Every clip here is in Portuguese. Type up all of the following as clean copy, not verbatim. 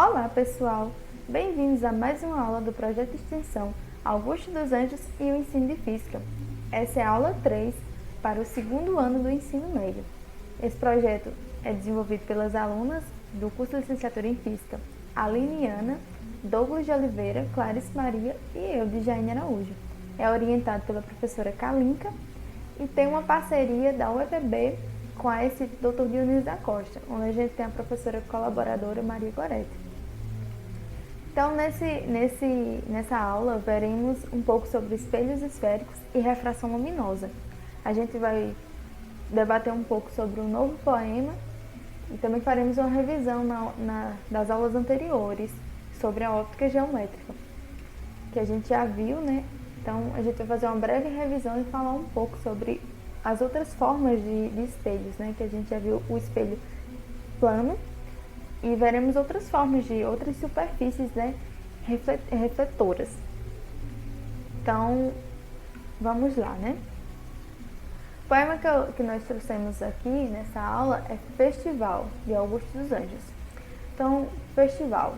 Olá pessoal, bem-vindos a mais uma aula do projeto de extensão Augusto dos Anjos e o Ensino de Física. Essa é a aula 3 para o segundo ano do ensino médio. Esse projeto é desenvolvido pelas alunas do curso de licenciatura em Física, Aline Ana, Douglas de Oliveira, Clarice Maria e eu, de Jaine Araújo. É orientado pela professora Kalinka e tem uma parceria da UEPB com a ESIT Dr. Dionísio da Costa, onde a gente tem a professora colaboradora Maria Gorete. Então, nessa aula, veremos um pouco sobre espelhos esféricos e refração luminosa. A gente vai debater um pouco sobre o novo poema e também faremos uma revisão das aulas anteriores sobre a óptica geométrica, que a gente já viu, né? Então, a gente vai fazer uma breve revisão e falar um pouco sobre as outras formas de espelhos, né? Que a gente já viu o espelho plano e veremos outras formas de outras superfícies, né? Refletoras. Então, vamos lá, né? O poema que nós trouxemos aqui nessa aula é Festival, de Augusto dos Anjos. Então, Festival.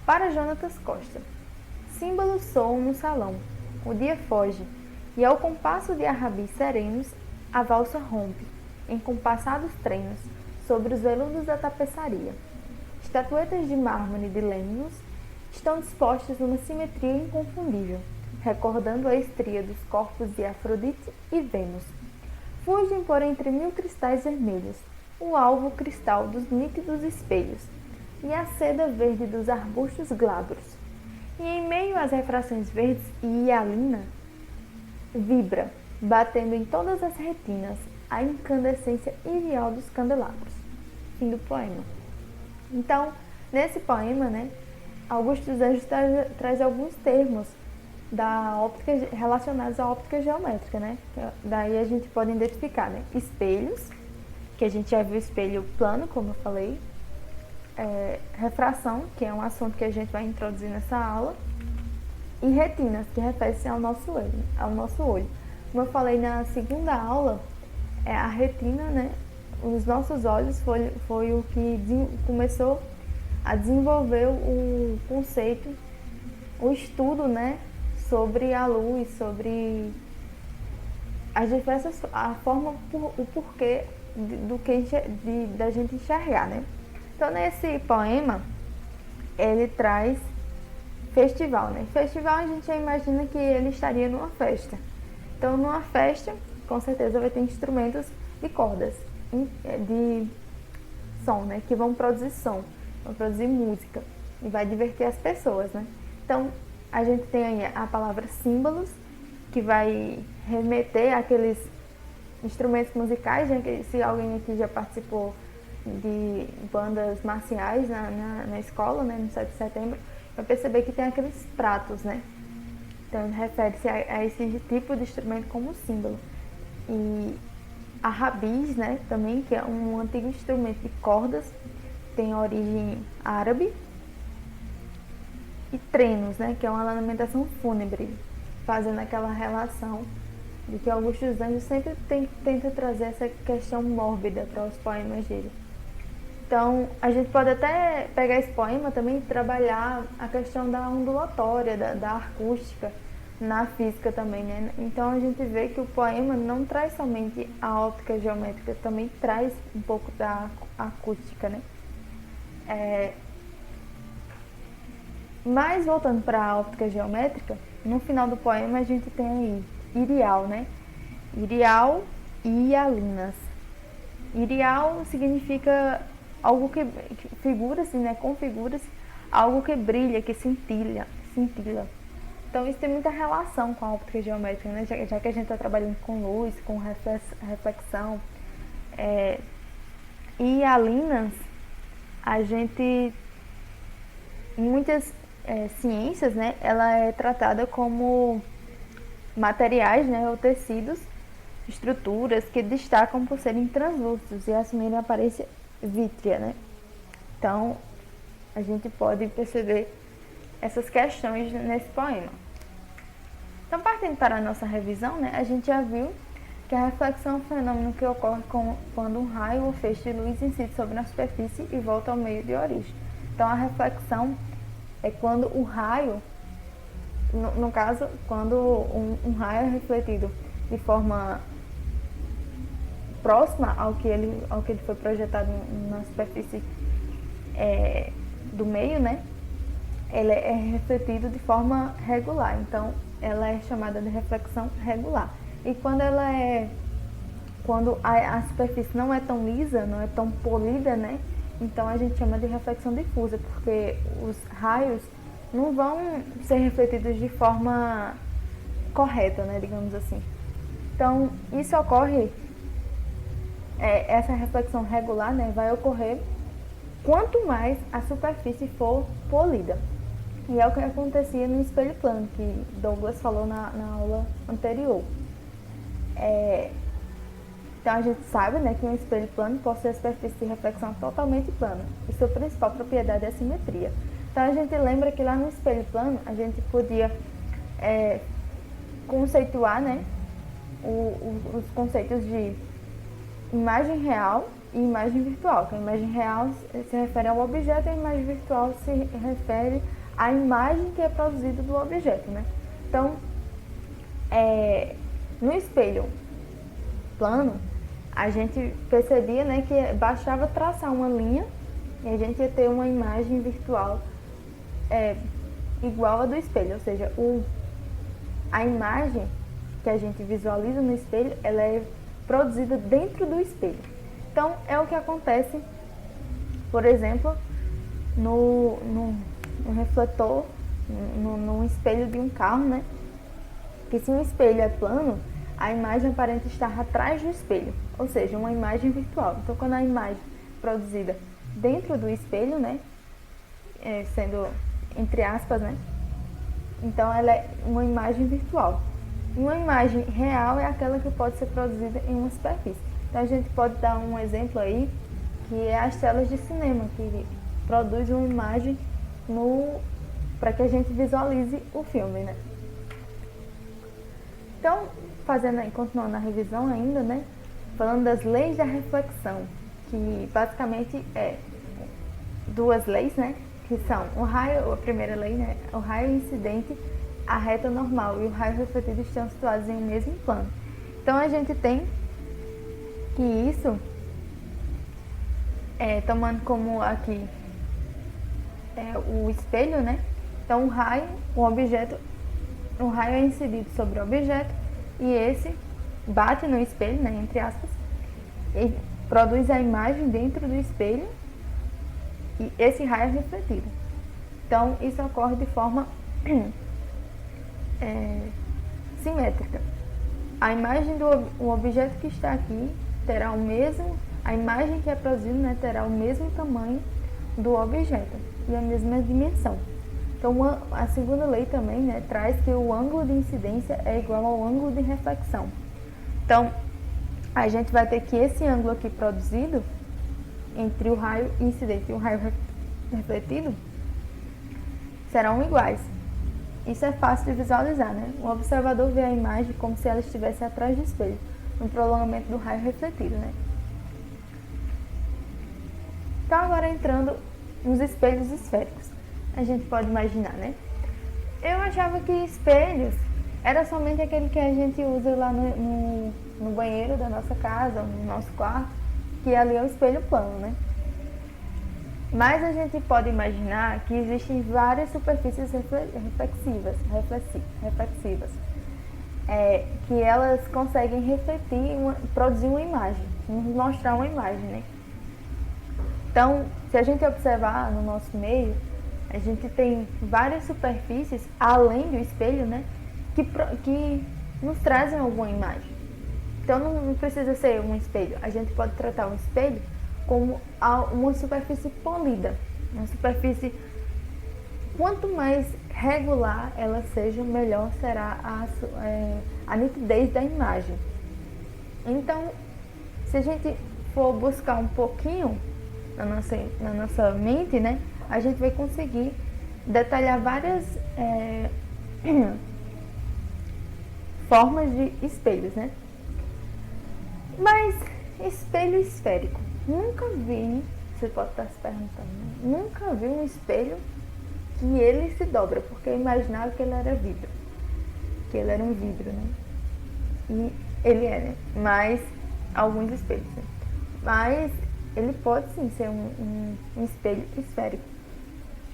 Para Jonatas Costa. Símbolos soam no salão. O dia foge, e ao compasso de arrabis serenos, a valsa rompe, em compassados trenos, sobre os veludos da tapeçaria. Estatuetas de mármore de Lemnos estão dispostas numa simetria inconfundível, recordando a estria dos corpos de Afrodite e Vênus. Fugem por entre 1000 cristais vermelhos, o alvo cristal dos nítidos espelhos, e a seda verde dos arbustos glabros. E em meio às refrações verdes e hialina, vibra, batendo em todas as retinas, a incandescência irial dos candelabros. Fim do poema. Então, nesse poema, né, Augusto dos Anjos traz alguns termos da óptica relacionados à óptica geométrica, né? Daí a gente pode identificar, né, espelhos, que a gente já viu espelho plano, como eu falei, refração, que é um assunto que a gente vai introduzir nessa aula, e retinas, que refere-se ao nosso olho. Como eu falei na segunda aula, a retina, né, os nossos olhos foi o que começou a desenvolver o conceito, o estudo, né, sobre a luz, sobre as diversas, a forma, o porquê da gente enxergar, né. Então, nesse poema, ele traz festival, né. Festival, a gente já imagina que ele estaria numa festa. Então, numa festa, com certeza vai ter instrumentos de cordas, de som, né, que vão produzir som, vão produzir música e vai divertir as pessoas, né. Então, a gente tem aí a palavra símbolos, que vai remeter àqueles instrumentos musicais, né, que se alguém aqui já participou de bandas marciais na escola, né, no 7 de setembro, vai perceber que tem aqueles pratos, né. Então, refere-se a esse tipo de instrumento como símbolo. E a rabis, né, também, que é um antigo instrumento de cordas, tem origem árabe. E trenos, né, que é uma lamentação fúnebre, fazendo aquela relação de que Augusto dos Anjos sempre tenta trazer essa questão mórbida para os poemas dele. Então, a gente pode até pegar esse poema também e trabalhar a questão da ondulatória, da acústica, na física também, né? Então, a gente vê que o poema não traz somente a óptica geométrica, também traz um pouco da acústica, né? Mas, voltando para a óptica geométrica, no final do poema a gente tem aí irial, né? Irial e hialinas. Irial significa algo que figura-se, né? Configura-se algo que brilha, que cintila. Então, isso tem muita relação com a óptica geométrica, né? Já que a gente está trabalhando com luz, com reflexão. E hialinas, a gente, em muitas ciências, né? Ela é tratada como materiais, né? Ou tecidos, estruturas que destacam por serem translúcidos e assumirem a aparência vítrea, né? Então, a gente pode perceber essas questões nesse poema. Então, partindo para a nossa revisão, né, a gente já viu que a reflexão é um fenômeno que ocorre quando um raio ou feixe de luz incide sobre a superfície e volta ao meio de origem. Então, a reflexão é quando o raio, no caso, quando um raio é refletido de forma próxima ao que ele foi projetado na superfície do meio, né? Ele é refletido de forma regular, então ela é chamada de reflexão regular. E quando a superfície não é tão lisa, não é tão polida, né? Então a gente chama de reflexão difusa, porque os raios não vão ser refletidos de forma correta, né? Digamos assim. Então isso ocorre, essa reflexão regular, né? Vai ocorrer quanto mais a superfície for polida. E é o que acontecia no espelho plano, que Douglas falou na aula anterior. Então a gente sabe, né, que um espelho plano possui a superfície de reflexão totalmente plana. E sua principal propriedade é a simetria. Então a gente lembra que lá no espelho plano a gente podia conceituar, né, os conceitos de imagem real e imagem virtual. Que a imagem real se refere ao objeto e a imagem virtual se refere à imagem que é produzida do objeto, né? Então, no espelho plano, a gente percebia, né, que bastava traçar uma linha e a gente ia ter uma imagem virtual igual a do espelho, ou seja, a imagem que a gente visualiza no espelho, ela é produzida dentro do espelho. Então, é o que acontece, por exemplo, no refletor, no espelho de um carro, né? Que se um espelho é plano, a imagem aparenta estar atrás do espelho, ou seja, uma imagem virtual. Então, quando a imagem é produzida dentro do espelho, né? Sendo entre aspas, né? Então, ela é uma imagem virtual. E uma imagem real é aquela que pode ser produzida em uma superfície. Então, a gente pode dar um exemplo aí, que é as telas de cinema, que produz uma imagem para que a gente visualize o filme, né? Então, continuando a revisão ainda, né? Falando das leis da reflexão, que basicamente duas leis, né? Que são a primeira lei, né? O raio incidente, a reta normal e o raio refletido estão situados em um mesmo plano. Então, a gente tem que isso, tomando como aqui o espelho, né? Então, o raio é incidido sobre o objeto e esse bate no espelho, né? Entre aspas, e produz a imagem dentro do espelho e esse raio é refletido. Então, isso ocorre de forma simétrica. A imagem do objeto que está aqui terá a imagem que é produzida, né, terá o mesmo tamanho do objeto e a mesma dimensão. Então, a segunda lei também, né, traz que o ângulo de incidência é igual ao ângulo de reflexão. Então, a gente vai ter que esse ângulo aqui produzido entre o raio incidente e o raio refletido serão iguais. Isso é fácil de visualizar, né? O observador vê a imagem como se ela estivesse atrás do espelho, no prolongamento do raio refletido, né? Então, agora entrando nos espelhos esféricos, a gente pode imaginar, né? Eu achava que espelhos era somente aquele que a gente usa lá no banheiro da nossa casa, no nosso quarto, que ali é o espelho plano, né? Mas a gente pode imaginar que existem várias superfícies reflexivas, que elas conseguem refletir, produzir uma imagem, nos mostrar uma imagem, né? Então, se a gente observar no nosso meio, a gente tem várias superfícies, além do espelho, né, que nos trazem alguma imagem. Então, não precisa ser um espelho. A gente pode tratar um espelho como uma superfície polida. Uma superfície, quanto mais regular ela seja, melhor será a nitidez da imagem. Então, se a gente for buscar um pouquinho na nossa mente, né, a gente vai conseguir detalhar várias formas de espelhos, né? Mas espelho esférico, nunca vi você pode estar se perguntando, né? Nunca vi um espelho que ele se dobra, porque eu imaginava que ele era vidro, que ele era um vidro, né? E ele é, né? Mas alguns espelhos, né? Mas ele pode sim ser um espelho esférico.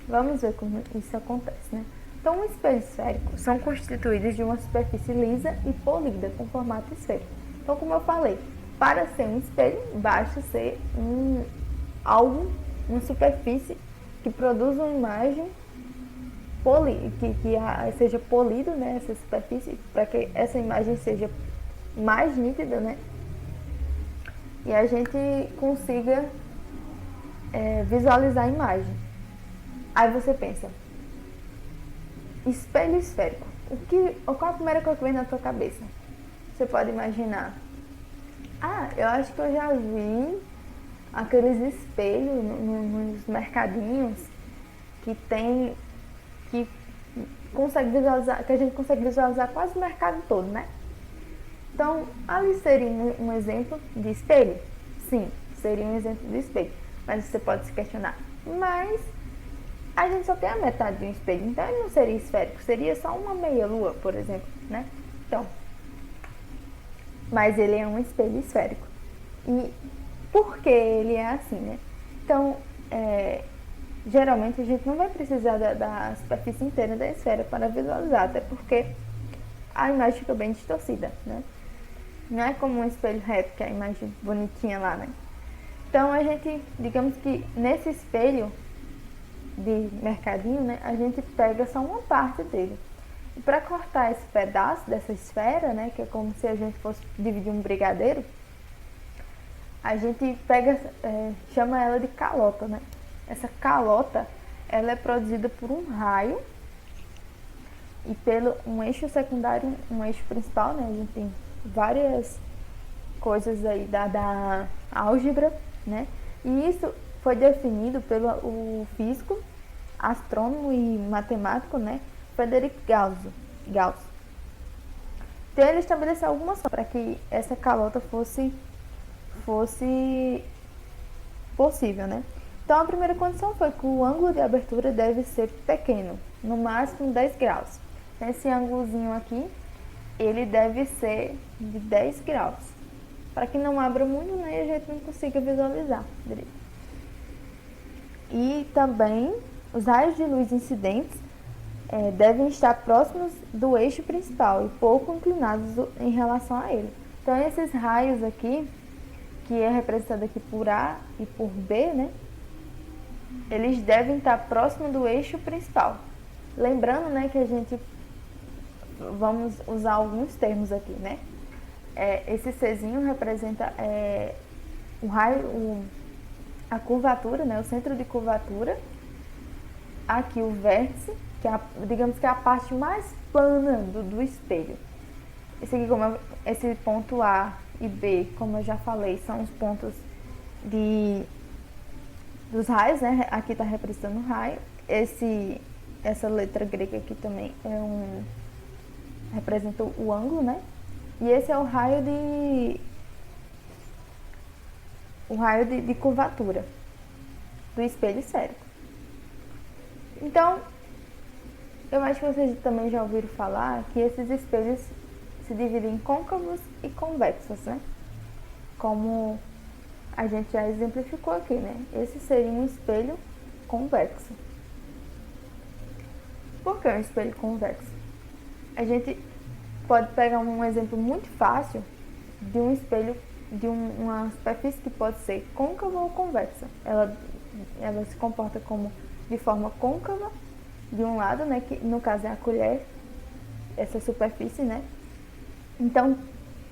Vamos ver como isso acontece, né? Então, um espelho esférico são constituídos de uma superfície lisa e polida com formato esférico. Então, como eu falei, para ser um espelho, basta ser uma superfície que produz uma imagem que seja polido, né, essa superfície, para que essa imagem seja mais nítida, né? E a gente consiga visualizar a imagem. Aí você pensa, espelho esférico. Qual a primeira coisa que vem na tua cabeça? Você pode imaginar. Eu acho que eu já vi aqueles espelhos nos mercadinhos que tem que consegue visualizar, que a gente consegue visualizar quase o mercado todo, né? Então, ali seria um exemplo de espelho? Sim, seria um exemplo de espelho. Mas você pode se questionar. Mas a gente só tem a metade de um espelho, então ele não seria esférico, seria só uma meia-lua, por exemplo, né? Então, mas ele é um espelho esférico. E por que ele é assim, né? Então, geralmente a gente não vai precisar da superfície inteira da esfera para visualizar, até porque a imagem fica bem distorcida, né? Não é como um espelho reto, que é a imagem bonitinha lá, né? Então a gente, digamos que nesse espelho de mercadinho, né, a gente pega só uma parte dele. E para cortar esse pedaço dessa esfera, né, que é como se a gente fosse dividir um brigadeiro, a gente pega, chama ela de calota, né? Essa calota, ela é produzida por um raio e pelo um eixo secundário, um eixo principal, né? A gente tem várias coisas aí da álgebra, né? E isso foi definido pelo o físico, astrônomo e matemático, né? Frederick Gauss. Então ele estabeleceu algumas coisas para que essa calota fosse possível, né? Então a primeira condição foi que o ângulo de abertura deve ser pequeno, no máximo 10 graus. Esse ângulozinho aqui, ele deve ser de 10 graus, para que não abra muito, né, e a gente não consiga visualizar direito. E também os raios de luz incidentes devem estar próximos do eixo principal e pouco inclinados em relação a ele. Então esses raios aqui, que é representado aqui por A e por B, né, eles devem estar próximos do eixo principal. Lembrando, né, que a gente vamos usar alguns termos aqui, né? Esse Czinho representa o raio, a curvatura, né, o centro de curvatura. Aqui o vértice, que é digamos que é a parte mais plana do espelho. Esse ponto A e B, como eu já falei, são os pontos dos raios, né? Aqui está representando o raio. Essa letra grega aqui também representa o ângulo, né? E esse é o raio de curvatura do espelho esférico. Então, eu acho que vocês também já ouviram falar que esses espelhos se dividem em côncavos e convexos, né? Como a gente já exemplificou aqui, né? Esse seria um espelho convexo. Por que um espelho convexo? A gente pode pegar um exemplo muito fácil de um espelho, de uma superfície que pode ser côncava ou convexa. Ela se comporta de forma côncava de um lado, né, que no caso é a colher, essa superfície, né? Então,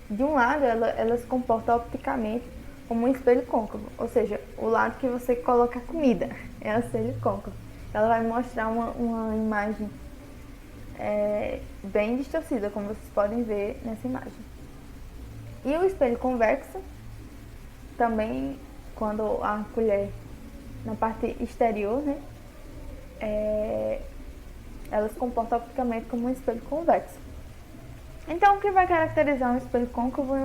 de um lado ela se comporta opticamente como um espelho côncavo, ou seja, o lado que você coloca a comida é o espelho côncavo. Ela vai mostrar uma imagem bem distorcida, como vocês podem ver nessa imagem. E o espelho convexo, também quando a colher na parte exterior, né, ela se comporta opticamente como um espelho convexo. Então, o que vai caracterizar um espelho côncavo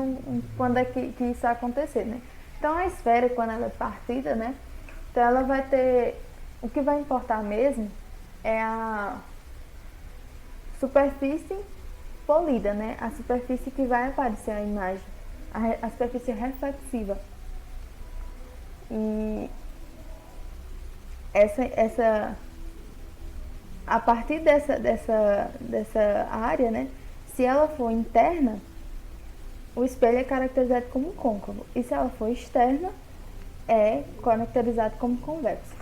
quando é que isso vai acontecer, né? Então, a esfera, quando ela é partida, né, Então ela vai ter, o que vai importar mesmo é a superfície polida, né? A superfície que vai aparecer a imagem, a superfície reflexiva. E essa a partir dessa área, né? Se ela for interna, o espelho é caracterizado como côncavo. E se ela for externa, é caracterizado como convexo.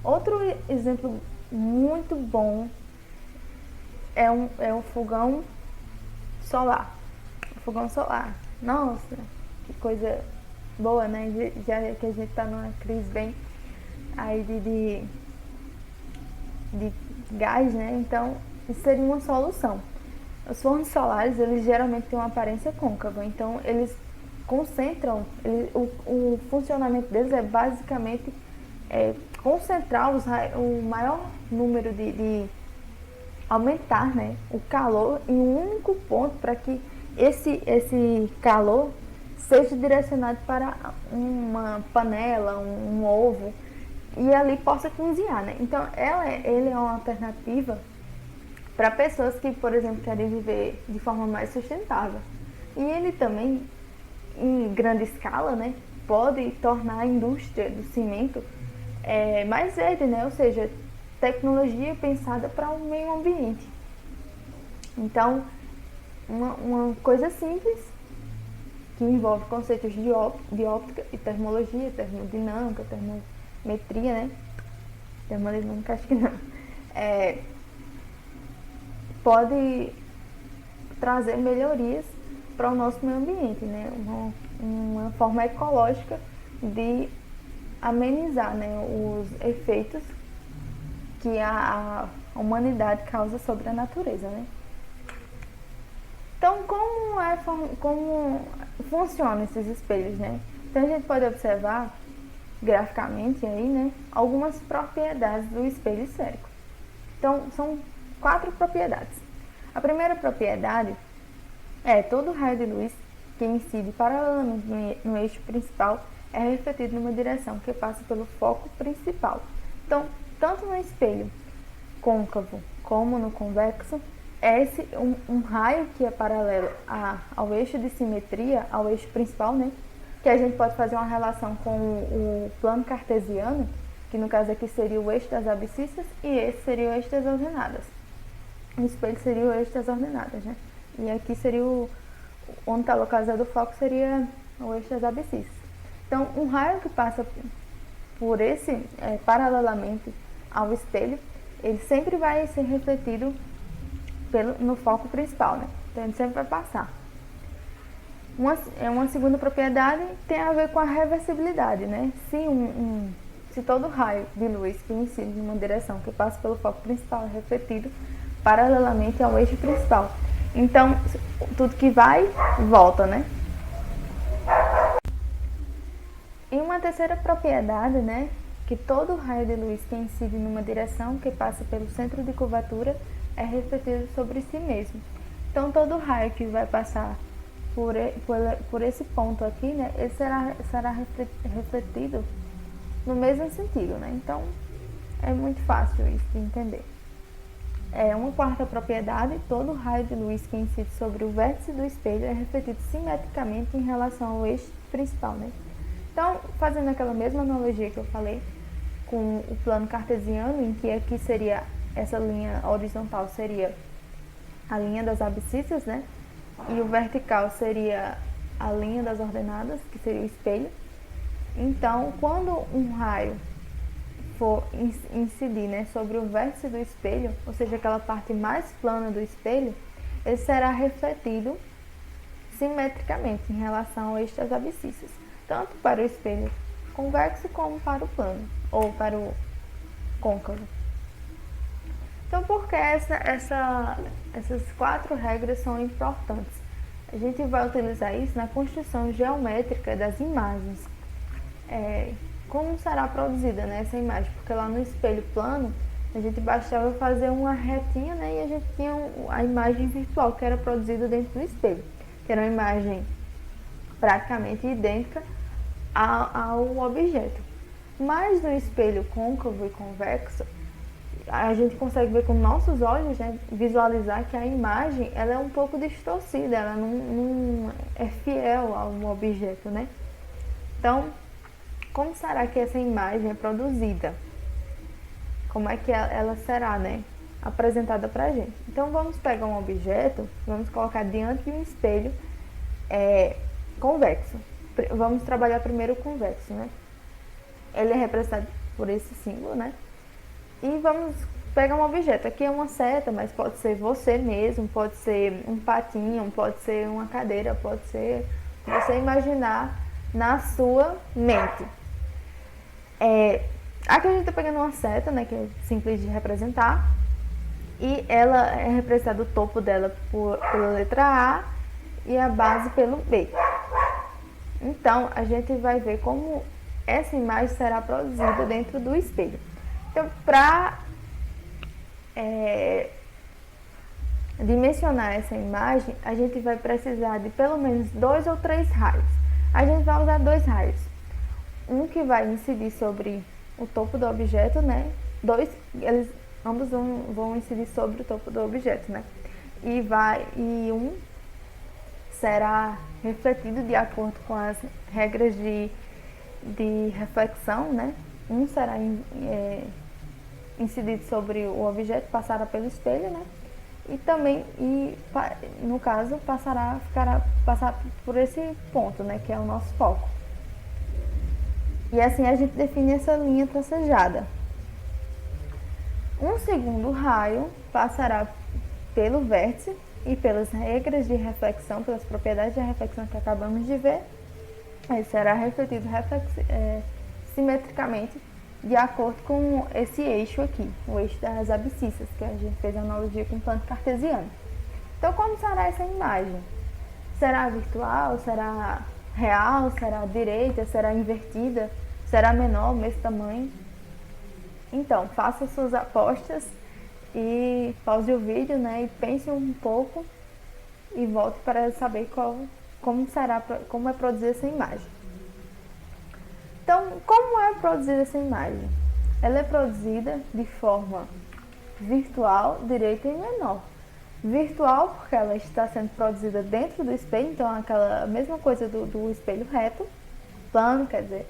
Outro exemplo muito bom é um fogão solar. O fogão solar. Nossa, que coisa boa, né? Já que a gente está numa crise bem aí de gás, né? Então, isso seria uma solução. Os fornos solares, eles geralmente têm uma aparência côncava, então eles concentram, o funcionamento deles é basicamente concentrar o maior número de aumentar, né, o calor em um único ponto para que esse calor seja direcionado para uma panela, um ovo, e ali possa cozinhar, né? Então ele é uma alternativa para pessoas que, por exemplo, querem viver de forma mais sustentável. E ele também, em grande escala, né, pode tornar a indústria do cimento mais verde, né? Ou seja, tecnologia pensada para o meio ambiente. Então, uma coisa simples que envolve conceitos de óptica e termologia, termodinâmica, termometria, né? Termodinâmica acho que não. Pode trazer melhorias para o nosso meio ambiente, né? Uma forma ecológica de amenizar, né, os efeitos que a humanidade causa sobre a natureza, né? Então, como funcionam esses espelhos, né? Então, a gente pode observar graficamente aí, né, algumas propriedades do espelho esférico. Então, são 4 propriedades. A primeira propriedade é todo raio de luz que incide paralelamente no eixo principal é refletido numa direção que passa pelo foco principal. Então, tanto no espelho côncavo como no convexo, um raio que é paralelo ao eixo de simetria, ao eixo principal, né? Que a gente pode fazer uma relação com o plano cartesiano, que no caso aqui seria o eixo das abscissas, e esse seria o eixo das ordenadas. O espelho seria o eixo das ordenadas, né? E aqui seria onde está localizado o foco seria o eixo das abscissas. Então, um raio que passa por paralelamente ao espelho, ele sempre vai ser refletido no foco principal, né? Então, ele sempre vai passar. Uma segunda propriedade tem a ver com a reversibilidade, né? Se todo raio de luz que incide em uma direção que passa pelo foco principal é refletido paralelamente ao eixo principal, então tudo que vai, volta, né? E uma terceira propriedade, né? Que todo raio de luz que incide numa direção que passa pelo centro de curvatura é refletido sobre si mesmo. Então, todo raio que vai passar por esse ponto aqui, né, ele será refletido no mesmo sentido, né? Então, é muito fácil isso de entender. Uma quarta propriedade, todo raio de luz que incide sobre o vértice do espelho é refletido simetricamente em relação ao eixo principal, né? Então, fazendo aquela mesma analogia que eu falei com o plano cartesiano, em que aqui seria essa linha horizontal seria a linha das abscissas, né? E o vertical seria a linha das ordenadas, que seria o espelho. Então, quando um raio for incidir, né, sobre o vértice do espelho, ou seja, aquela parte mais plana do espelho, ele será refletido simetricamente em relação ao eixo das abscissas, tanto para o espelho convexo como para o plano, ou para o côncavo. Então, por que essas 4 regras são importantes? A gente vai utilizar isso na construção geométrica das imagens. Como será produzida, né, essa imagem? Porque lá no espelho plano, a gente bastava fazer uma retinha, né, e a gente tinha a imagem virtual que era produzida dentro do espelho, que era uma imagem praticamente idêntica ao objeto. Mas no espelho côncavo e convexo, a gente consegue ver com nossos olhos, né, visualizar que a imagem ela é um pouco distorcida, ela não é fiel a um objeto, né? Então, como será que essa imagem é produzida? Como é que ela será, né, apresentada para a gente? Então, vamos pegar um objeto, vamos colocar diante de um espelho convexo. Vamos trabalhar primeiro o convexo, né? Ele é representado por esse símbolo, né? E vamos pegar um objeto. Aqui é uma seta, mas pode ser você mesmo, pode ser um patinho, pode ser uma cadeira, pode ser você imaginar na sua mente. Aqui a gente está pegando uma seta, né, que é simples de representar. E ela é representada o topo dela pela letra A e a base pelo B. Então, a gente vai ver como essa imagem será produzida dentro do espelho. Então, para dimensionar essa imagem, a gente vai precisar de pelo menos 2 ou 3 raios. A gente vai usar 2 raios. Um que vai incidir sobre o topo do objeto, né? Ambos vão incidir sobre o topo do objeto, né? E um será refletido de acordo com as regras de reflexão, né? Um será incidido sobre o objeto, passará pelo espelho, né? E também, no caso, passar por esse ponto, né? Que é o nosso foco. E assim a gente define essa linha tracejada. Um segundo raio passará pelo vértice e pelas regras de reflexão, pelas propriedades de reflexão que acabamos de ver. Ele será refletido simetricamente de acordo com esse eixo aqui, o eixo das abscissas, que a gente fez analogia com o plano cartesiano. Então, como será essa imagem? Será virtual? Será real? Será direita? Será invertida? Será menor, mesmo tamanho? Então, faça suas apostas e pause o vídeo, né, e pense um pouco e volte para saber como é produzir essa imagem. Então, como é produzida essa imagem? Ela é produzida de forma virtual, direita e menor. Virtual porque ela está sendo produzida dentro do espelho, então aquela mesma coisa do espelho reto, plano, quer dizer.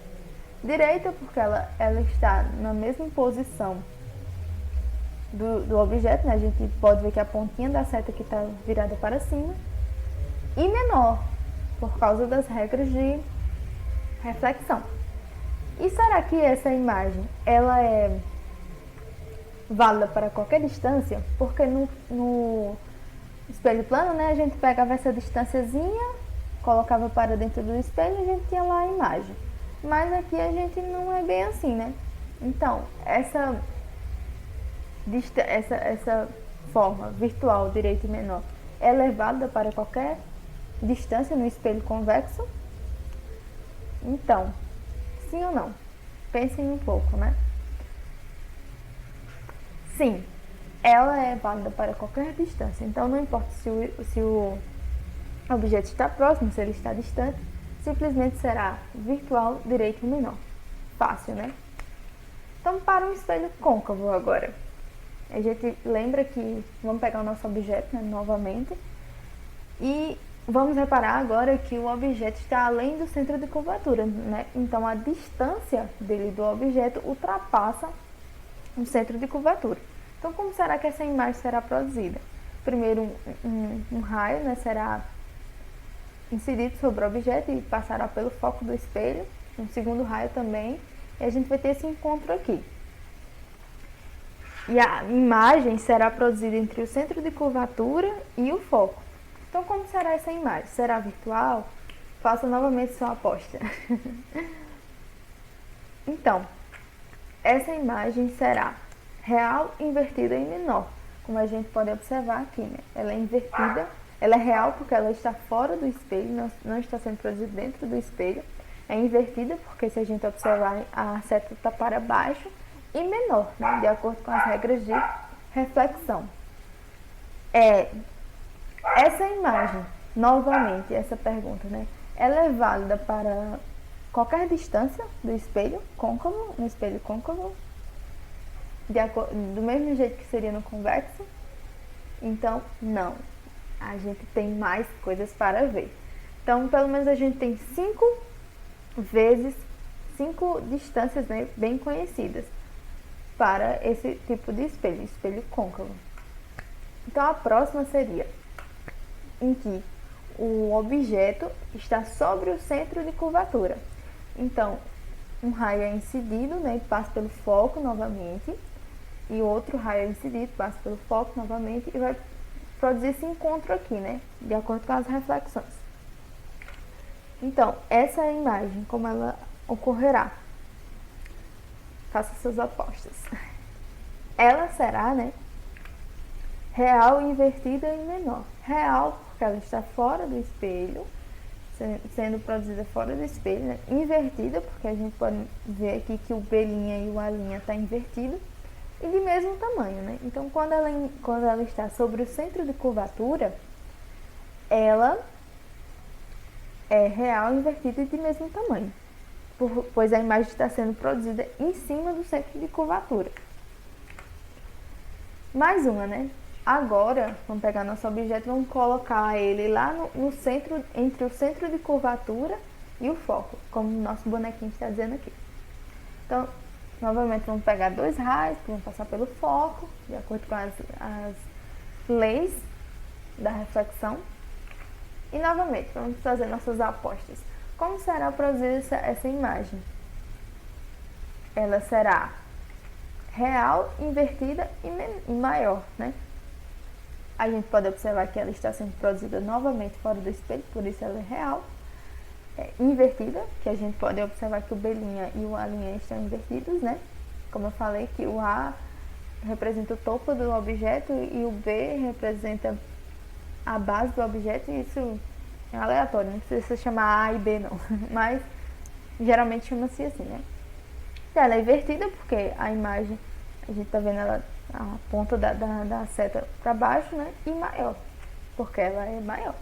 Direita porque ela está na mesma posição do objeto, né? A gente pode ver que a pontinha da seta aqui está virada para cima. E menor, por causa das regras de reflexão. E será que essa imagem ela é válida para qualquer distância? Porque no espelho plano, né, a gente pegava essa distânciazinha, colocava para dentro do espelho e a gente tinha lá a imagem. Mas aqui a gente não é bem assim, né? Então, essa forma virtual, direita e menor, ela é válida para qualquer distância no espelho convexo? Então, sim ou não? Pensem um pouco, né? Sim, ela é válida para qualquer distância. Então, não importa se o objeto está próximo, se ele está distante, simplesmente será virtual, direito e menor. Fácil, né? Então, para um espelho côncavo agora. A gente lembra que vamos pegar o nosso objeto, né, novamente, e vamos reparar agora que o objeto está além do centro de curvatura, né? Então, a distância dele do objeto ultrapassa o centro de curvatura. Então, como será que essa imagem será produzida? Primeiro, um raio, né, será inserido sobre o objeto e passará pelo foco do espelho. Um segundo raio também. E a gente vai ter esse encontro aqui. E a imagem será produzida entre o centro de curvatura e o foco. Então, como será essa imagem? Será virtual? Faça novamente sua aposta. Então, essa imagem será real, invertida e menor. Como a gente pode observar aqui, né? Ela é invertida, ela é real porque ela está fora do espelho, não está sendo produzida dentro do espelho. É invertida porque, se a gente observar, a seta está para baixo. E menor, né? De acordo com as regras de reflexão. Essa imagem, novamente, essa pergunta, né? Ela é válida para qualquer distância do espelho côncavo, no espelho côncavo, do mesmo jeito que seria no convexo. Então, não. A gente tem mais coisas para ver. Então, pelo menos a gente tem 5 distâncias, né, bem conhecidas para esse tipo de espelho, espelho côncavo. Então, a próxima seria em que o objeto está sobre o centro de curvatura. Então, um raio é incidido, né, e passa pelo foco novamente, e outro raio é incidido, passa pelo foco novamente e vai produzir esse encontro aqui, né, de acordo com as reflexões. Então, essa é a imagem, como ela ocorrerá. Faça suas apostas. Ela será, né, real, invertida e menor. Real, porque ela está fora do espelho, sendo produzida fora do espelho, né? Invertida, porque a gente pode ver aqui que o B' e o A' está invertido, e de mesmo tamanho, né? Então, quando ela está sobre o centro de curvatura, ela é real, invertida e de mesmo tamanho, pois a imagem está sendo produzida em cima do centro de curvatura. Mais uma, né? Agora, vamos pegar nosso objeto e vamos colocar ele lá no centro, entre o centro de curvatura e o foco, como o nosso bonequinho está dizendo aqui. Então, novamente, vamos pegar 2 raios que vão passar pelo foco, de acordo com as leis da reflexão. E, novamente, vamos fazer nossas apostas. Como será produzida essa imagem? Ela será real, invertida e maior, né? A gente pode observar que ela está sendo produzida novamente fora do espelho, por isso ela é real. Invertida, que a gente pode observar que o B' e o A' estão invertidos, né? Como eu falei, que o A representa o topo do objeto e o B representa a base do objeto, e isso é aleatório, não precisa chamar A e B não, mas geralmente chama-se assim, né? Ela é invertida porque a imagem, a gente está vendo ela, a ponta da seta para baixo, né? E maior, porque ela é maior.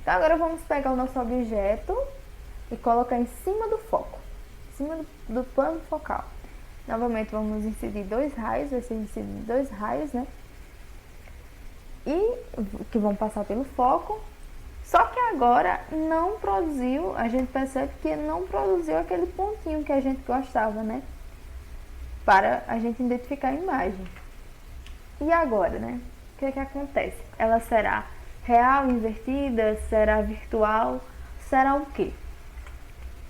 Então agora vamos pegar o nosso objeto e colocar em cima do foco, em cima do plano focal. Novamente vamos incidir 2 raios, vai ser incidido 2 raios, né? E que vão passar pelo foco. Só que agora não produziu, a gente percebe que não produziu aquele pontinho que a gente gostava, né? Para a gente identificar a imagem. E agora, né? O que é que acontece? Ela será real, invertida, será virtual, será o quê?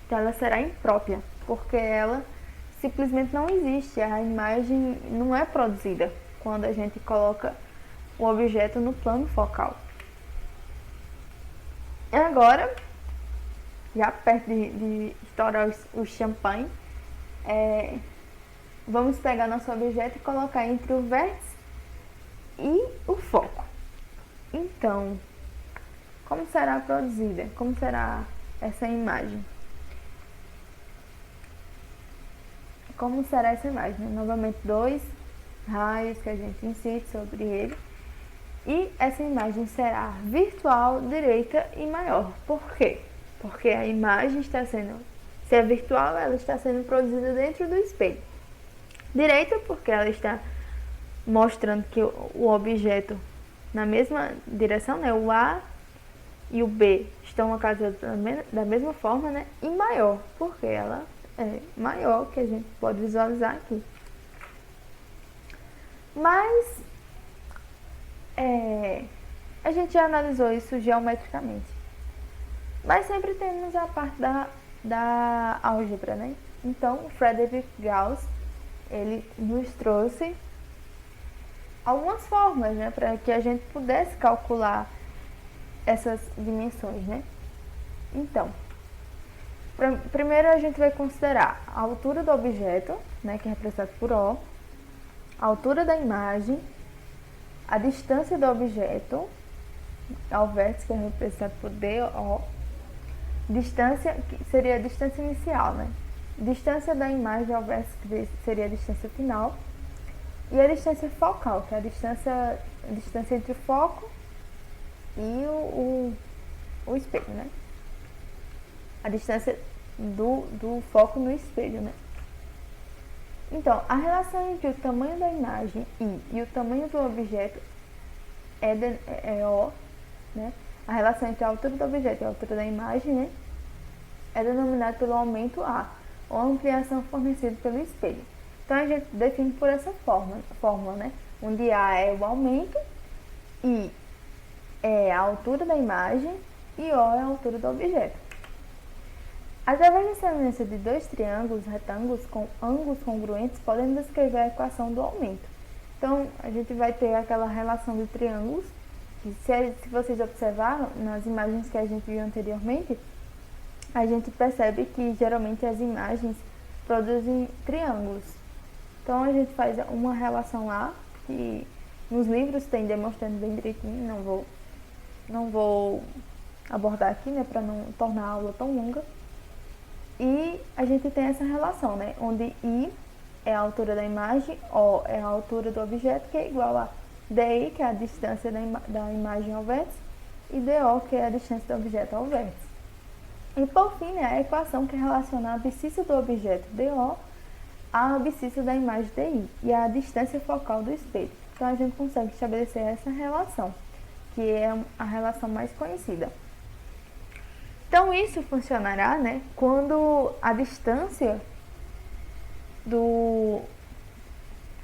Então ela será imprópria, porque ela simplesmente não existe, a imagem não é produzida quando a gente coloca o objeto no plano focal. E agora, já perto de estourar o champanhe, vamos pegar nosso objeto e colocar entre o vértice e o foco. Então, como será produzida? Como será essa imagem? Como será essa imagem? Novamente, 2 raios que a gente incide sobre ele. E essa imagem será virtual, direita e maior. Por quê? Porque a imagem está sendo, se é virtual, ela está sendo produzida dentro do espelho. Direita, porque ela está mostrando que o objeto na mesma direção, né? O A e o B estão localizados da mesma forma, né? E maior, porque ela é maior, que a gente pode visualizar aqui. Mas a gente já analisou isso geometricamente. Mas sempre temos a parte da álgebra, né? Então, o Frederick Gauss, ele nos trouxe algumas formas, né? Para que a gente pudesse calcular essas dimensões, né? Então, primeiro a gente vai considerar a altura do objeto, né? Que é representado por O, a altura da imagem, a distância do objeto ao vértice, que é representado por DO, distância, que seria a distância inicial, né? Distância da imagem ao vértice, que seria a distância final, e a distância focal, que é a distância entre o foco e o espelho, né? A distância do foco no espelho, né? Então, a relação entre o tamanho da imagem e o tamanho do objeto é O, né? A relação entre a altura do objeto e a altura da imagem, né? É denominada pelo aumento A, ou ampliação fornecida pelo espelho. Então, a gente define por essa fórmula, né? Onde A é o aumento, I é a altura da imagem e O é a altura do objeto. Através da semelhança de dois triângulos retângulos com ângulos congruentes, podemos descrever a equação do aumento. Então, a gente vai ter aquela relação de triângulos, que se vocês observaram nas imagens que a gente viu anteriormente, a gente percebe que geralmente as imagens produzem triângulos. Então, a gente faz uma relação lá, que nos livros tem demonstrando bem direitinho, não vou abordar aqui, né, para não tornar a aula tão longa. E a gente tem essa relação, né, onde I é a altura da imagem, O é a altura do objeto, que é igual a DI, que é a distância da imagem ao vértice, e DO, que é a distância do objeto ao vértice. E por fim, né, a equação que relaciona a abscissa do objeto DO à abscissa da imagem DI e a distância focal do espelho. Então a gente consegue estabelecer essa relação, que é a relação mais conhecida. Então isso funcionará, né, quando a distância do...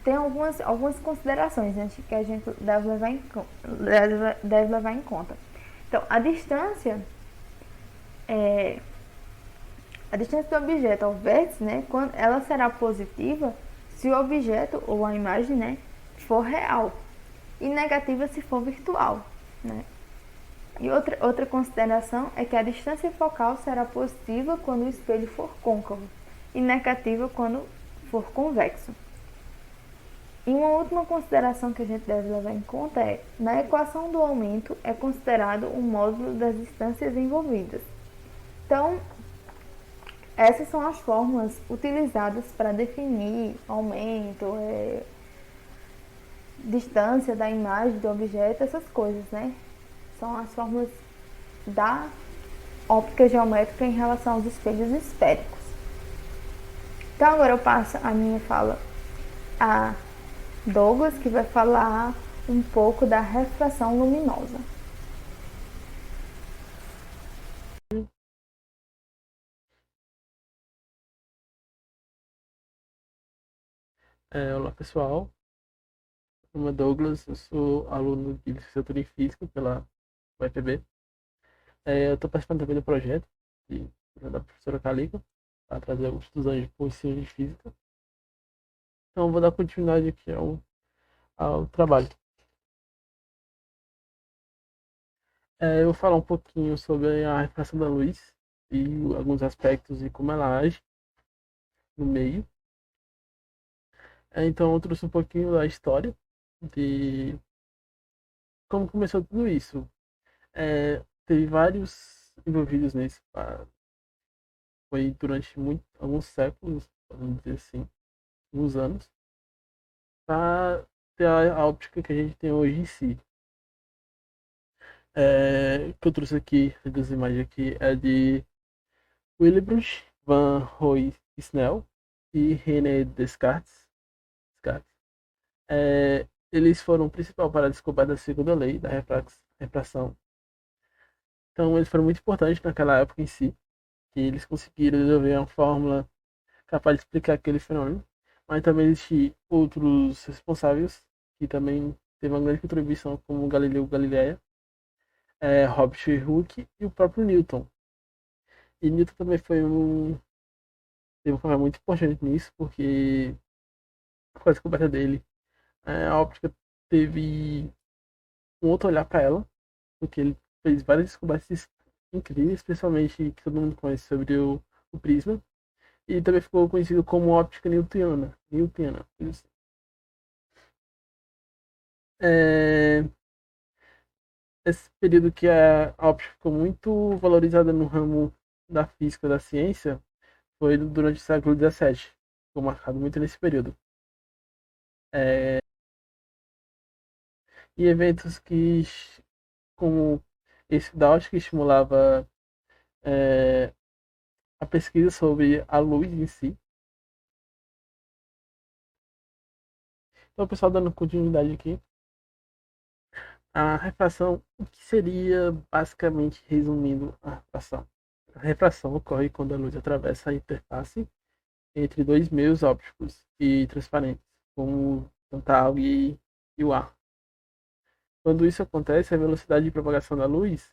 Tem algumas considerações, né, que a gente deve levar em conta. Então, a distância do objeto ao vértice, né, quando ela será positiva se o objeto ou a imagem, né, for real, e negativa se for virtual, né. E outra consideração é que a distância focal será positiva quando o espelho for côncavo e negativa quando for convexo. E uma última consideração que a gente deve levar em conta é, na equação do aumento é considerado o módulo das distâncias envolvidas. Então, essas são as fórmulas utilizadas para definir aumento, distância da imagem do objeto, essas coisas, né? São as fórmulas da óptica geométrica em relação aos espelhos esféricos. Então agora eu passo a minha fala a Douglas, que vai falar um pouco da refração luminosa. Olá pessoal, meu nome é Douglas, eu sou aluno de licenciatura em Física pela UFB. Eu estou participando também do projeto da professora Calica para trazer os estudantes para o ensino de Física. Então eu vou dar continuidade aqui ao trabalho. Eu vou falar um pouquinho sobre a refração da luz e alguns aspectos e como ela age no meio. Então eu trouxe um pouquinho da história de como começou tudo isso. Teve vários envolvidos nisso. Foi durante alguns séculos, vamos dizer assim, alguns anos, para ter a óptica que a gente tem hoje em si. Que eu trouxe aqui, das imagens aqui, é de Wilhelm van Roy Snell e René Descartes. Eles foram o principal para a descoberta da segunda lei da refração. Então, eles foram muito importantes naquela época em si, que eles conseguiram desenvolver uma fórmula capaz de explicar aquele fenômeno, mas também existem outros responsáveis que também teve uma grande contribuição, como Galileu Galilei, Robert Hooke e o próprio Newton. E Newton também teve um papel muito importante nisso, porque com a descoberta dele, a óptica teve um outro olhar para ela, porque ele fez várias descobertas incríveis, principalmente que todo mundo conhece sobre o prisma, e também ficou conhecido como óptica newtoniana. É, esse período que a óptica ficou muito valorizada no ramo da física, da ciência, foi durante o século XVII. Ficou marcado muito nesse período. E eventos como esse da óptica, que estimulava a pesquisa sobre a luz em si. Então, pessoal, dando continuidade aqui, a refração, o que seria basicamente resumindo a refração? A refração ocorre quando a luz atravessa a interface entre dois meios ópticos e transparentes, como tanto a água e o ar. Quando isso acontece, a velocidade de propagação da luz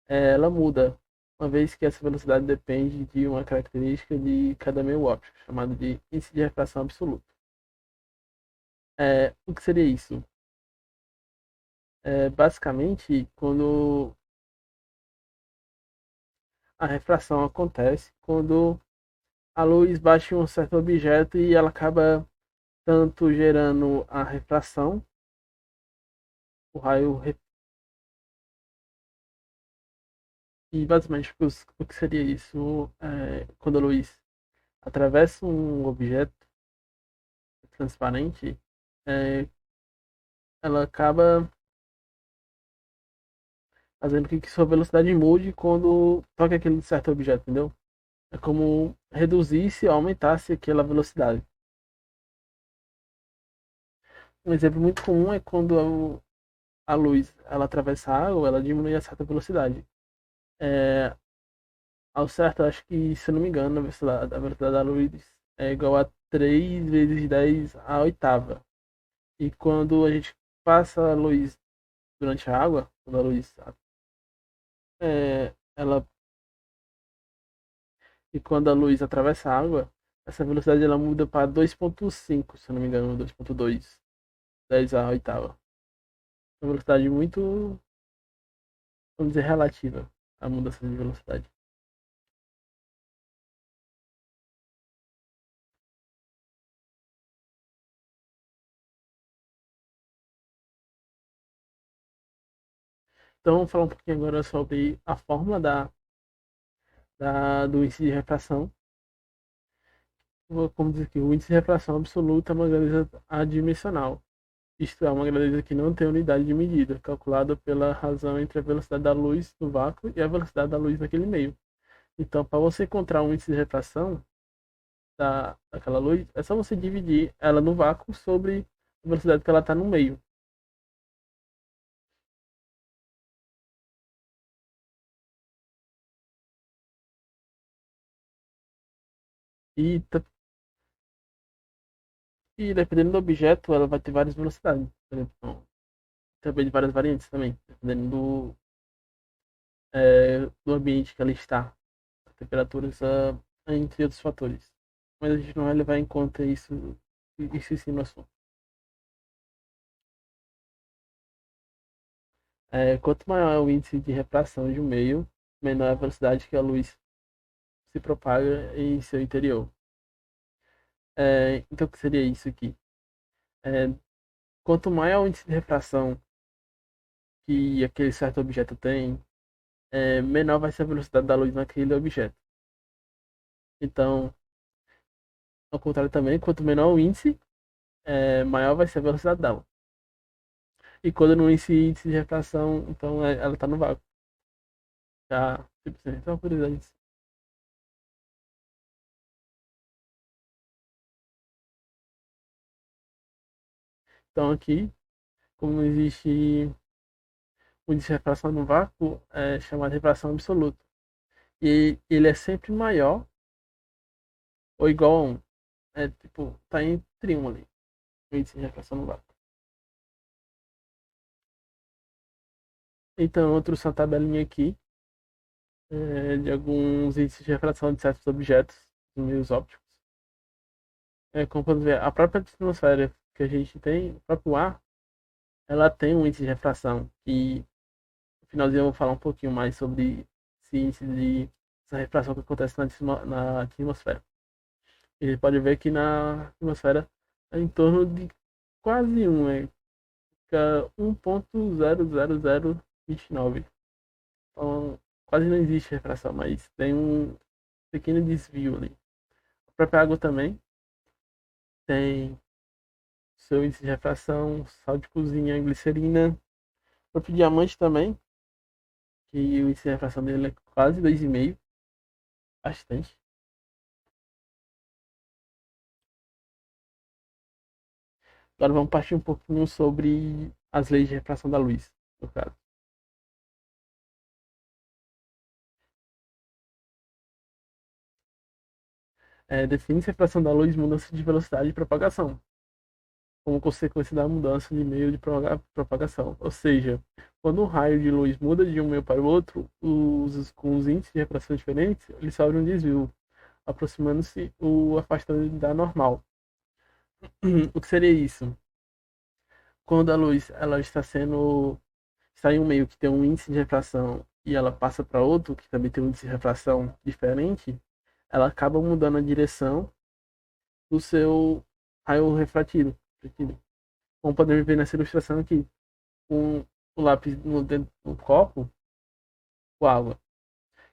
ela muda, uma vez que essa velocidade depende de uma característica de cada meio óptico, chamado de índice de refração absoluto. O que seria isso? Basicamente, quando a refração acontece, quando a luz bate em um certo objeto e ela acaba tanto gerando a refração, o raio. E basicamente o que seria isso? Quando a luz atravessa um objeto transparente, é, ela acaba fazendo com que sua velocidade mude quando toca aquele certo objeto, entendeu? É como reduzisse ou aumentasse aquela velocidade. Um exemplo muito comum é quando a luz ela atravessa a água, ela diminui a certa velocidade. É, Ao certo, acho que, se eu não me engano, a velocidade da luz é igual a 3 vezes 10 à oitava. E quando a gente passa a luz durante a água, quando a luz ela e quando a luz atravessa a água, essa velocidade ela muda para 2,5, se eu não me engano, 2,2, 10 à oitava. Uma velocidade muito, vamos dizer, relativa à mudança de velocidade. Então, vamos falar um pouquinho agora sobre a fórmula do índice de refração. Como dizer que o índice de refração absoluta é uma grandeza adimensional. Isto é, uma grandeza que não tem unidade de medida, calculada pela razão entre a velocidade da luz no vácuo e a velocidade da luz naquele meio. Então, para você encontrar um índice de refração daquela luz, é só você dividir ela no vácuo sobre a velocidade que ela está no meio. E, e dependendo do objeto, ela vai ter várias velocidades. Então, também de várias variantes também, dependendo do ambiente que ela está, a temperatura, entre outros fatores. Mas a gente não vai levar em conta isso sim no assunto. Quanto maior é o índice de refração de um meio, menor é a velocidade que a luz se propaga em seu interior. Então, o que seria isso aqui? É, Quanto maior o índice de refração que aquele certo objeto tem, menor vai ser a velocidade da luz naquele objeto. Então, ao contrário também, quanto menor o índice, maior vai ser a velocidade dela. E quando não esse índice de refração, então ela está no vácuo. Já, tipo assim, então, por exemplo, então aqui, como não existe o índice de refração no vácuo, é chamado de refração absoluta. E ele é sempre maior ou igual a 1. Tipo, tá entre 1 ali, o índice de refração no vácuo. Então, eu trouxe uma tabelinha aqui de alguns índices de refração de certos objetos, dos meios ópticos. Como podemos ver, a própria atmosfera que a gente tem, o próprio ar, ela tem um índice de refração. E no finalzinho eu vou falar um pouquinho mais sobre esse índice de essa refração que acontece na atmosfera. E a gente pode ver que na atmosfera é em torno de quase 1, fica 1,00029. Então, quase não existe refração, mas tem um pequeno desvio ali. A própria água também tem seu índice de refração, sal de cozinha, glicerina. O próprio diamante também, que o índice de refração dele é quase 2,5, bastante. Agora vamos partir um pouquinho sobre as leis de refração da luz, no caso. Define-se a refração da luz mudança de velocidade de propagação, como consequência da mudança de meio de propagação. Ou seja, quando um raio de luz muda de um meio para o outro, com os índices de refração diferentes, ele sofre um desvio, aproximando-se ou afastando da normal. O que seria isso? Quando a luz ela está em um meio que tem um índice de refração e ela passa para outro que também tem um índice de refração diferente, ela acaba mudando a direção do seu raio refratido. Como podemos ver nessa ilustração aqui, com o lápis dentro do copo com água.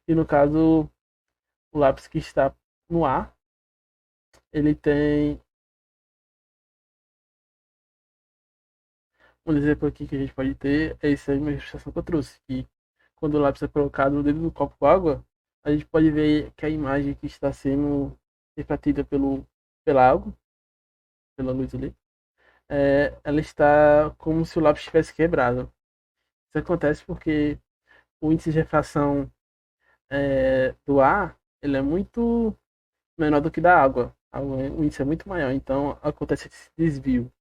E no caso, o lápis que está no ar, ele tem um exemplo aqui que a gente pode ter, é essa mesma ilustração que eu trouxe, que quando o lápis é colocado dentro do copo com água, a gente pode ver que a imagem que está sendo refletida pela água, pela luz ali, ela está como se o lápis tivesse quebrado. Isso acontece porque o índice de refração do ar ele é muito menor do que da água. O índice é muito maior, então acontece esse desvio.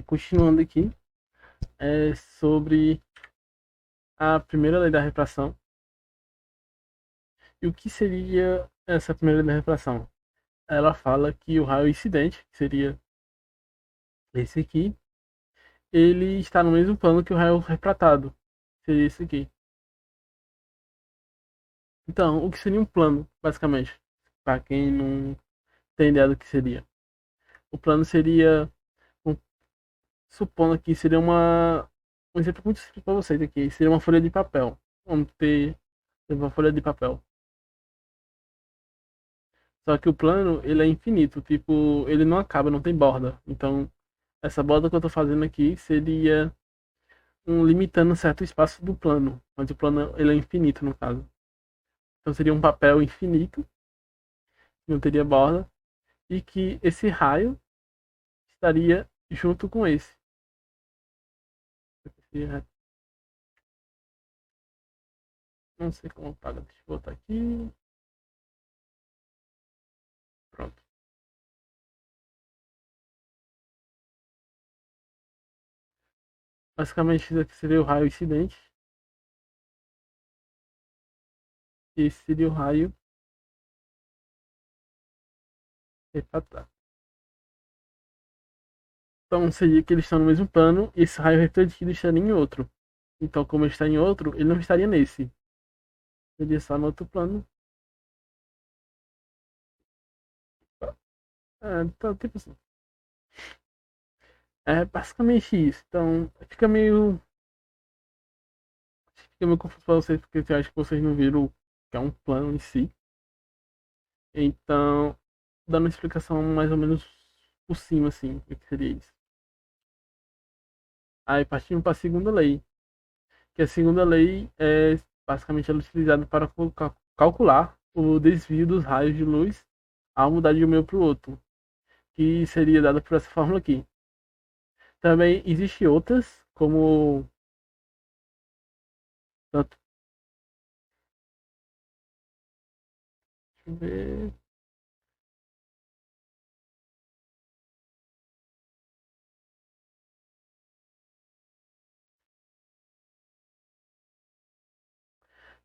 Continuando aqui, sobre a primeira lei da refração. E o que seria essa primeira lei da refração? Ela fala que o raio incidente, que seria esse aqui, ele está no mesmo plano que o raio refratado, seria esse aqui. Então, o que seria um plano, basicamente, para quem não tem ideia do que seria? O plano seria, um- supondo que seria um exemplo muito simples para vocês aqui, seria uma folha de papel. Vamos ter uma folha de papel. Só que o plano, ele é infinito, tipo, ele não acaba, não tem borda. Então, essa borda que eu tô fazendo aqui seria limitando um certo espaço do plano, mas o plano ele é infinito no caso. Então seria um papel infinito, que não teria borda, e que esse raio estaria junto com esse. Não sei como apaga, deixa eu botar aqui. Pronto. Basicamente isso aqui seria o raio incidente. E esse seria o raio refratado. Então seria que eles estão no mesmo plano e esse raio refletido estaria em outro. Então, como ele está em outro, ele não estaria nesse. Ele está no outro plano. Então, tipo assim. É basicamente isso. Então, fica meio confuso pra vocês, porque eu acho que vocês não viram o que é um plano em si. Então, dando uma explicação mais ou menos por cima, assim, o que seria isso. Aí, partindo para a segunda lei, que a segunda lei é basicamente ela é utilizada para calcular o desvio dos raios de luz ao mudar de um meio para o outro, que seria dada por essa fórmula aqui. Também existem outras, como tanto, deixa eu ver,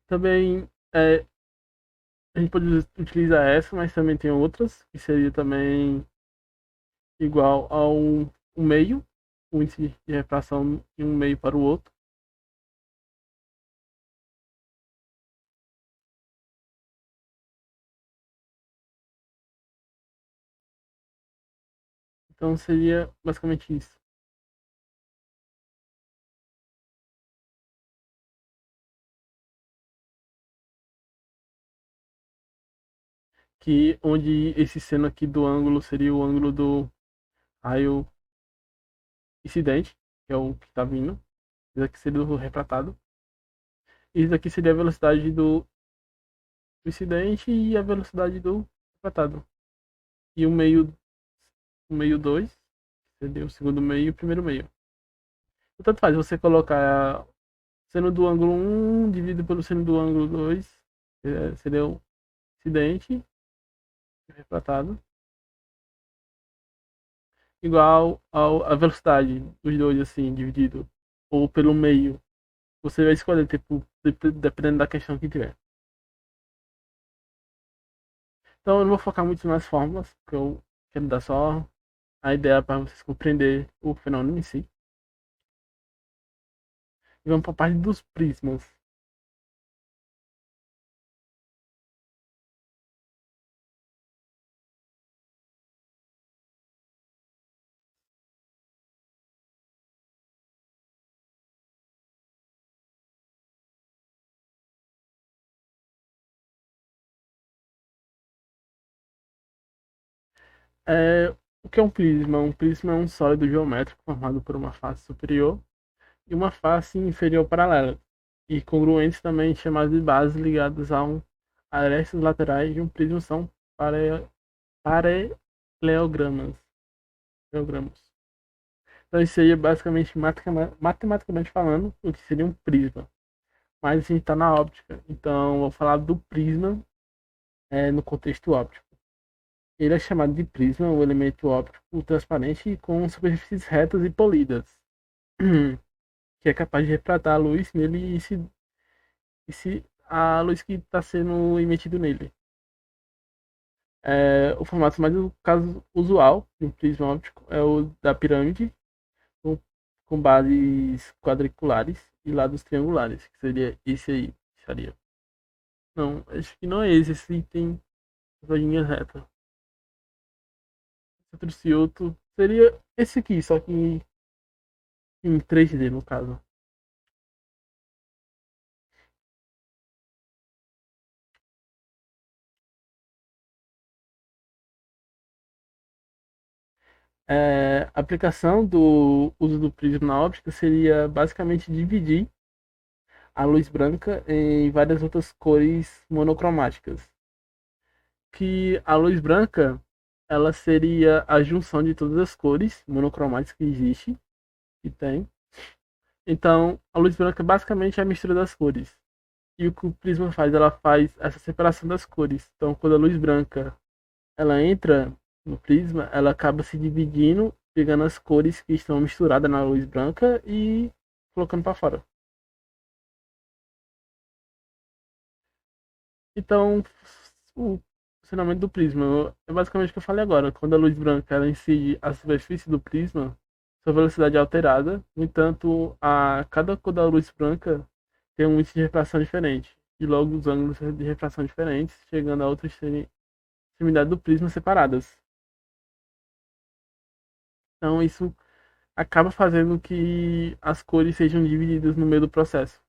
também a gente pode utilizar essa, mas também tem outras, que seria também igual a um meio, o índice de refração de um meio para o outro. Então seria basicamente isso. Que onde esse seno aqui do ângulo seria o ângulo do raio incidente, que é o que está vindo. Isso aqui seria o refratado. Isso aqui seria a velocidade do incidente e a velocidade do refratado. E o meio 2 seria o segundo meio e o primeiro meio. Tanto faz você colocar seno do ângulo um dividido pelo seno do ângulo 2, seria o incidente refratado, igual a velocidade dos dois, assim, dividido, ou pelo meio. Você vai escolher, tipo, dependendo da questão que tiver. Então eu não vou focar muito nas fórmulas, porque eu quero dar só a ideia para vocês compreender o fenômeno em si. E vamos para a parte dos prismas. É, o que é um prisma? Um prisma é um sólido geométrico formado por uma face superior e uma face inferior paralela, e congruentes também chamadas de bases ligadas a arestas laterais de um prisma são pare, paralelogramas. Paralelogramas. Então isso aí é basicamente matematicamente falando o que seria um prisma. Mas a gente está na óptica, então vou falar do prisma no contexto óptico. Ele é chamado de prisma, o elemento óptico transparente com superfícies retas e polidas, que é capaz de refratar a luz nele e se a luz que está sendo emitida nele. O formato mais caso usual de um prisma óptico é o da pirâmide, com, com bases quadriculares e lados triangulares, que seria esse aí. Seria. Não, acho que não é esse. Esse tem as linhas retas. Outro Cioto seria esse aqui, só que em 3D no caso. A aplicação do uso do prisma na óptica seria basicamente dividir a luz branca em várias outras cores monocromáticas. Que a luz branca ela seria a junção de todas as cores monocromáticas que existe, que tem. Então, a luz branca basicamente é a mistura das cores. E o que o prisma faz? Ela faz essa separação das cores. Então, quando a luz branca ela entra no prisma, ela acaba se dividindo, pegando as cores que estão misturadas na luz branca e colocando para fora. Então, o funcionamento do prisma é basicamente o que eu falei agora. Quando a luz branca ela incide a superfície do prisma, sua velocidade é alterada. No entanto, a cada cor da luz branca tem um índice de refração diferente. E logo os ângulos de refração diferentes, chegando a outras extremidades do prisma separadas. Então, isso acaba fazendo que as cores sejam divididas no meio do processo.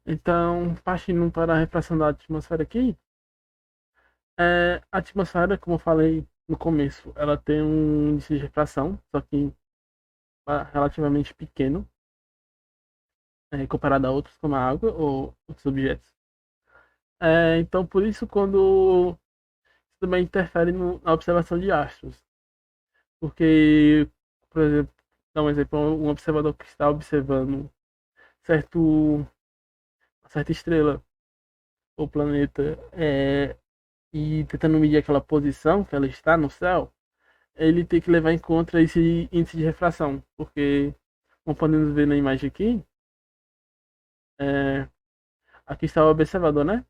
Então, partindo para a refração da atmosfera aqui, a atmosfera, como eu falei no começo, ela tem um índice de refração, só que relativamente pequeno, comparado a outros, como a água ou outros objetos. Então, por isso, quando isso também interfere na observação de astros. Porque, por exemplo, dar um exemplo, um observador que está observando certo, certa estrela ou planeta e tentando medir aquela posição que ela está no céu, ele tem que levar em conta esse índice de refração, porque, como podemos ver na imagem aqui, é, aqui está o observador, né?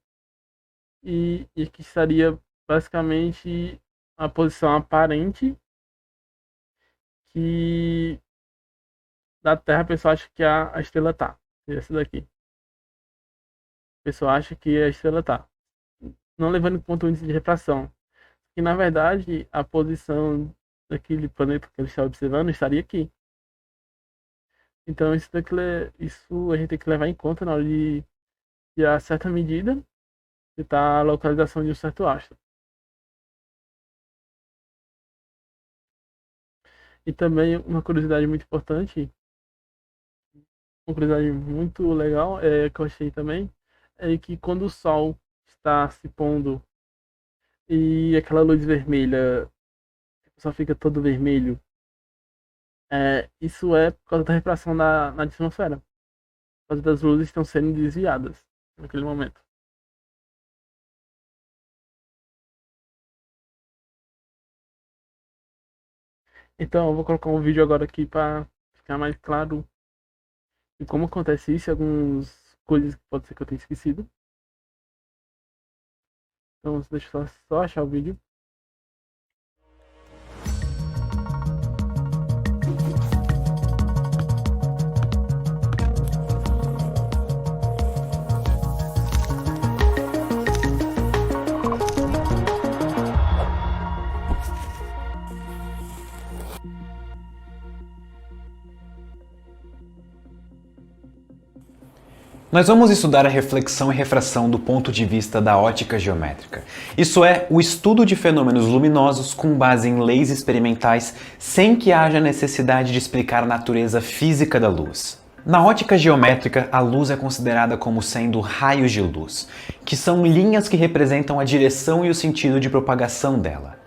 E aqui estaria basicamente a posição aparente que da Terra a pessoa acha que a estrela está. Essa daqui. A pessoa acha que a estrela está. Não levando em conta o índice de refração. que na verdade a posição daquele planeta que ele está observando estaria aqui. Então isso a gente tem que levar em conta na hora de tirar certa medida e tá a localização de um certo astro. E também uma curiosidade muito importante, uma curiosidade muito legal que eu achei também, é que quando o Sol está se pondo e aquela luz vermelha só fica todo vermelho, isso é por causa da refração na atmosfera. Por causa das luzes estão sendo desviadas naquele momento. Então eu vou colocar um vídeo agora aqui para ficar mais claro de como acontece isso e algumas coisas que pode ser que eu tenha esquecido. Então deixa eu só achar o vídeo. Nós vamos estudar a reflexão e refração do ponto de vista da ótica geométrica. Isso é, o estudo de fenômenos luminosos com base em leis experimentais, sem que haja necessidade de explicar a natureza física da luz. Na ótica geométrica, a luz é considerada como sendo raios de luz, que são linhas que representam a direção e o sentido de propagação dela.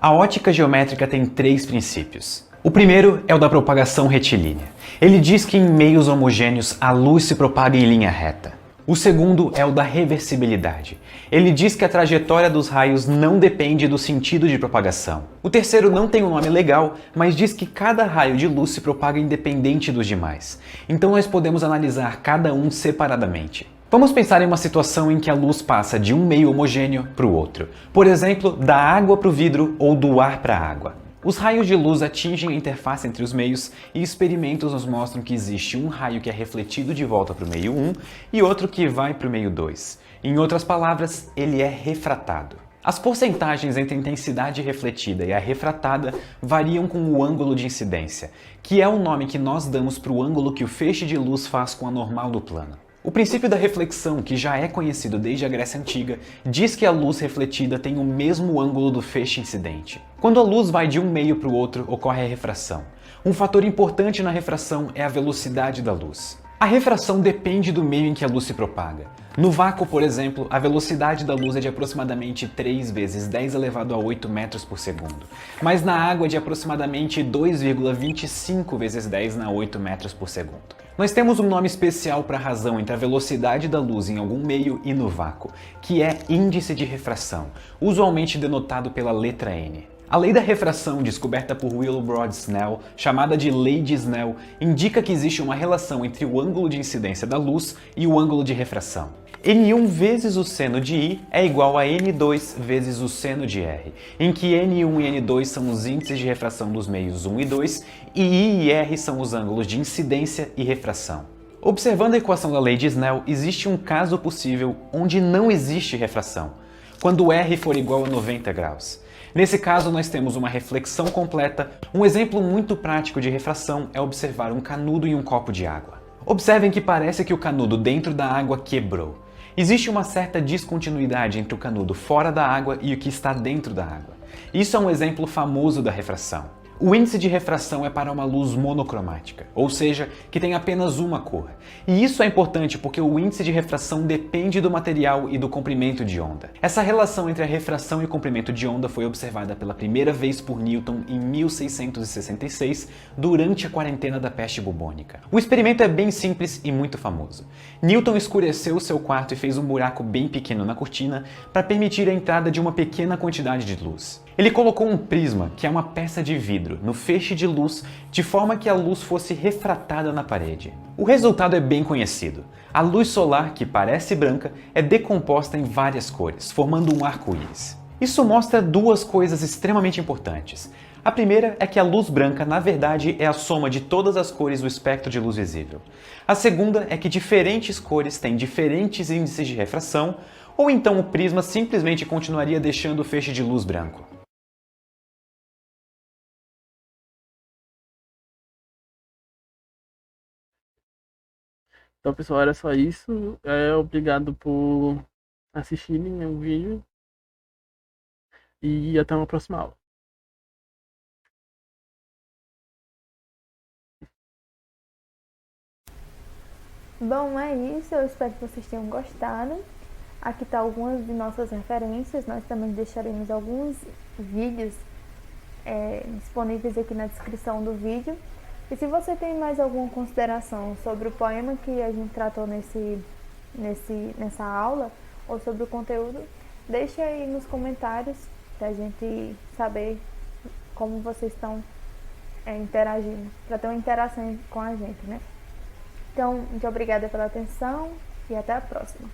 A ótica geométrica tem 3 princípios. O primeiro é o da propagação retilínea. Ele diz que em meios homogêneos a luz se propaga em linha reta. O segundo é o da reversibilidade. Ele diz que a trajetória dos raios não depende do sentido de propagação. O terceiro não tem um nome legal, mas diz que cada raio de luz se propaga independente dos demais. Então nós podemos analisar cada um separadamente. Vamos pensar em uma situação em que a luz passa de um meio homogêneo para o outro. Por exemplo, da água para o vidro ou do ar para a água. Os raios de luz atingem a interface entre os meios e experimentos nos mostram que existe um raio que é refletido de volta para o meio 1 e outro que vai para o meio 2. Em outras palavras, ele é refratado. As porcentagens entre a intensidade refletida e a refratada variam com o ângulo de incidência, que é o nome que nós damos para o ângulo que o feixe de luz faz com a normal do plano. O princípio da reflexão, que já é conhecido desde a Grécia Antiga, diz que a luz refletida tem o mesmo ângulo do feixe incidente. Quando a luz vai de um meio para o outro, ocorre a refração. Um fator importante na refração é a velocidade da luz. A refração depende do meio em que a luz se propaga. No vácuo, por exemplo, a velocidade da luz é de aproximadamente 3 vezes 10 elevado a 8 metros por segundo, mas na água é de aproximadamente 2,25 vezes 10 na 8 metros por segundo. Nós temos um nome especial para a razão entre a velocidade da luz em algum meio e no vácuo, que é índice de refração, usualmente denotado pela letra N. A lei da refração, descoberta por Wilbrod Snell, chamada de Lei de Snell, indica que existe uma relação entre o ângulo de incidência da luz e o ângulo de refração. N1 vezes o seno de I é igual a N2 vezes o seno de R, em que N1 e N2 são os índices de refração dos meios 1 e 2 e I e R são os ângulos de incidência e refração. Observando a equação da lei de Snell, existe um caso possível onde não existe refração, quando R for igual a 90 graus. Nesse caso, nós temos uma reflexão completa. Um exemplo muito prático de refração é observar um canudo em um copo de água. Observem que parece que o canudo dentro da água quebrou. Existe uma certa descontinuidade entre o canudo fora da água e o que está dentro da água. Isso é um exemplo famoso da refração. O índice de refração é para uma luz monocromática, ou seja, que tem apenas uma cor. E isso é importante porque o índice de refração depende do material e do comprimento de onda. Essa relação entre a refração e o comprimento de onda foi observada pela primeira vez por Newton em 1666, durante a quarentena da peste bubônica. O experimento é bem simples e muito famoso. Newton escureceu seu quarto e fez um buraco bem pequeno na cortina para permitir a entrada de uma pequena quantidade de luz. Ele colocou um prisma, que é uma peça de vidro, no feixe de luz, de forma que a luz fosse refratada na parede. O resultado é bem conhecido. A luz solar, que parece branca, é decomposta em várias cores, formando um arco-íris. Isso mostra duas coisas extremamente importantes. A primeira é que a luz branca, na verdade, é a soma de todas as cores do espectro de luz visível. A segunda é que diferentes cores têm diferentes índices de refração, ou então o prisma simplesmente continuaria deixando o feixe de luz branco. Então, pessoal, era só isso. Obrigado por assistirem o vídeo e até uma próxima aula. Bom, é isso. Eu espero que vocês tenham gostado. Aqui está algumas de nossas referências. Nós também deixaremos alguns vídeos disponíveis aqui na descrição do vídeo. E se você tem mais alguma consideração sobre o poema que a gente tratou nessa aula, ou sobre o conteúdo, deixe aí nos comentários para a gente saber como vocês estão interagindo, para ter uma interação com a gente, né? Então, muito obrigada pela atenção e até a próxima.